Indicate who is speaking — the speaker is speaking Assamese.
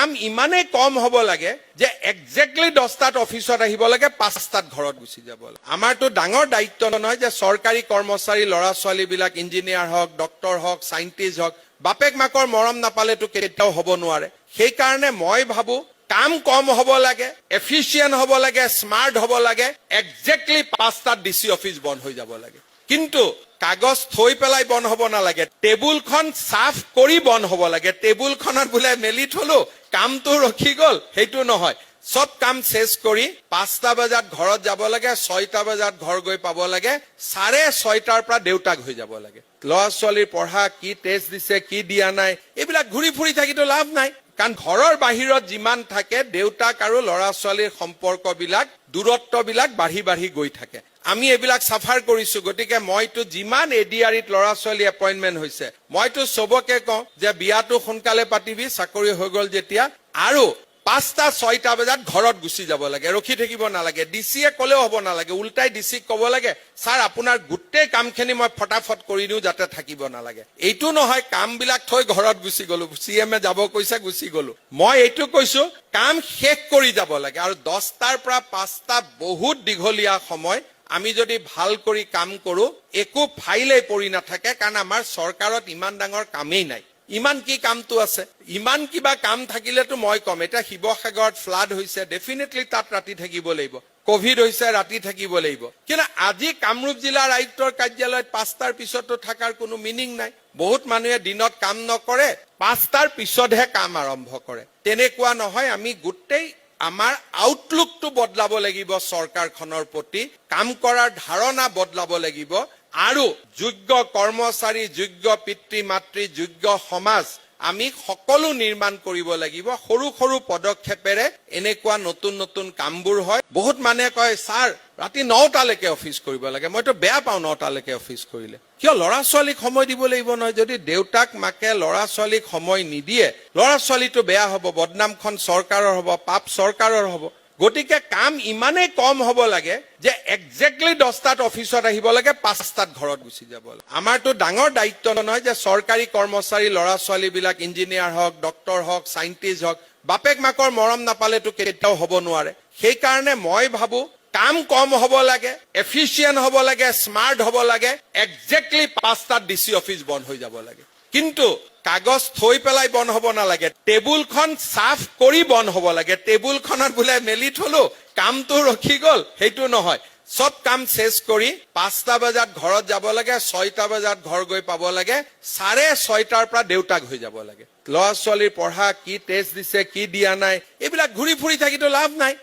Speaker 1: কাম ইমানেই কম হ'ব লাগে যে এক্সেক্টলি 10টাত অফিচত আহিব লাগে 5টাত ঘৰত গুচি যাব লাগে। আমাৰতো ডাঙৰ দায়িত্ব নহয় যে চৰকাৰী কৰ্মচাৰী ল'ৰা ছোৱালীবিলাক ইঞ্জিনিয়াৰ হওক, ডক্টৰ হওক, সাইন্টিষ্ট হওক, বাপেক মাকৰ মৰম নাপালেতো কেতিয়াও হ'ব নোৱাৰে। সেইকাৰণে মই ভাবো কাম কম হ'ব লাগে, এফিচিয়েন্ট হ'ব লাগে, স্মাৰ্ট হ'ব লাগে, এক্সেক্টলি 5টাত ডিসি অফিচ বন্ধ হৈ যাব লাগে। কিন্তু কাগজ থৈ পেলাই বন্ধ হ'ব নালাগে, টেবুলখন সাফ কৰি বন্ধ হ'ব লাগে। টেবুলখনত বোলে মেলি থলো, কামটো ৰখি গ'ল, সেইটো নহয়। সব কাম শেষ কৰি 5টা বজাত ঘৰত যাব লাগে, 6টা বজাত ঘৰ গৈ পাব লাগে, 6:30টাৰ পৰা দেউতাক হৈ যাব লাগে। ল'ৰা ছোৱালীৰ পঢ়া, কি টেষ্ট দিছে, কি দিয়া নাই, এইবিলাক ঘূৰি ফুৰি থাকিতো লাভ নাই। কাৰণ ঘৰৰ বাহিৰত যিমান থাকে দেউতাক আৰু ল'ৰা ছোৱালীৰ সম্পৰ্কবিলাক, দূৰত্ববিলাক বাঢ়ি বাঢ়ি গৈ থাকে। আমি এইবিলাক সাফাৰ কৰিছো। গতিকে মইতো যিমান এডিআৰিত ল'ৰা ছোৱালী এপইন্টমেন্ট হৈছে, মইতো সবকে কওঁ যে বিয়াটো সোনকালে পাতিবি, চাকৰি হৈ গ'ল যেতিয়া, আৰু 5টা-6টা বজাত ঘৰত গুচি যাব লাগে, ৰখি থাকিব নালাগে। ডিচিয়ে ক'লেও হ'ব নালাগে, উল্টাই ডিচিক ক'ব লাগে, ছাৰ আপোনাৰ গোটেই কামখিনি মই ফটাফট কৰি দিওঁ যাতে থাকিব নালাগে। এইটো নহয় কামবিলাক থৈ ঘৰত গুচি গ'লো, চিএমে যাব কৈছে গুচি গ'লো। মই এইটো কৈছো কাম শেষ কৰি যাব লাগে। আৰু 10টাৰ পৰা 5টা বহুত দীঘলীয়া সময়। আমি যদি ভাল কৰি কাম কৰো, একো ফাইলেই পৰি নাথাকে। কাৰণ আমাৰ চৰকাৰত ইমান ডাঙৰ কামেই নাই। ইমান কি কামটো আছে, ইমান কিবা কাম থাকিলেতো মই কম। এতিয়া শিৱসাগৰত ফ্লাড হৈছে, ডেফিনেটলি তাত ৰাতি থাকিব লাগিব। কোভিড হৈছে, ৰাতি থাকিব লাগিব। কিন্তু আজি কামৰূপ জিলাৰ আয়ুক্তৰ কাৰ্যালয়ত 5টাৰ পিছতো থকাৰ কোনো মিনিং নাই। বহুত মানুহে দিনত কাম নকৰে, 5টাৰ পিছতহে কাম আৰম্ভ কৰে। তেনেকুৱা নহয়। আমি গোটেই আমাৰ আউটলুকটো বদলাব লাগিব, চৰকাৰখনৰ প্ৰতি কাম কৰাৰ ধাৰণা বদলাব লাগিব। আৰু যোগ্য কৰ্মচাৰী, যোগ্য পিতৃ মাতৃ, যোগ্য সমাজ আমি সকলো নিৰ্মাণ কৰিব লাগিব। সৰু সৰু পদক্ষেপেৰে এনেকুৱা নতুন নতুন কামবোৰ হয়। বহুত মানুহে কয় ছাৰ ৰাতি 9টালৈকে অফিচ কৰিব লাগে। মইতো বেয়া পাওঁ 9টালৈকে অফিচ কৰিলে। কিয়? ল'ৰা ছোৱালীক সময় দিব লাগিব নহয়। যদি দেউতাক মাকে ল'ৰা ছোৱালীক সময় নিদিয়ে, ল'ৰা ছোৱালীটো বেয়া হ'ব, বদনামখন চৰকাৰৰ হ'ব, পাপ চৰকাৰৰ হ'ব। গতিকে কাম ইমানেই কম হ'ব লাগে যে এক্সেক্টলি 10টাত অফিচত আহিব লাগে, 5টাত ঘৰত গুচি যাব লাগে। আমাৰতো ডাঙৰ দায়িত্ব নহয় যে চৰকাৰী কৰ্মচাৰী ল'ৰা ছোৱালীবিলাক ইঞ্জিনিয়াৰ হওক, ডক্টৰ হওক, সাইন্টিষ্ট হওক, বাপেক মাকৰ মৰম নাপালেতো কেতিয়াও হ'ব নোৱাৰে। সেইকাৰণে মই ভাবো কাম কম হ'ব লাগে, এফিচিয়েন্ট হ'ব লাগে, স্মাৰ্ট হ'ব লাগে, এক্সেক্টলি 5টাত ডিসি অফিচ বন্ধ হৈ যাব লাগে। কিন্তু কাগজ থৈ পেলাই বন্ধ হ'ব নালাগে, টেবুলখন সাফ কৰি বন্ধ হ'ব লাগে। টেবুলখনত বোলে মেলি থলো, কামটো ৰখি গ'ল, সেইটো নহয়। সব কাম শেষ কৰি 5টা বজাত ঘৰত যাব লাগে, 6টা বজাত ঘৰ গৈ পাব লাগে, 6:30টাৰ পৰা দেউতাক হৈ যাব লাগে। ল'ৰা ছোৱালীৰ পঢ়া, কি টেষ্ট দিছে, কি দিয়া নাই, এইবিলাক ঘূৰি ফুৰি থাকিতো লাভ নাই।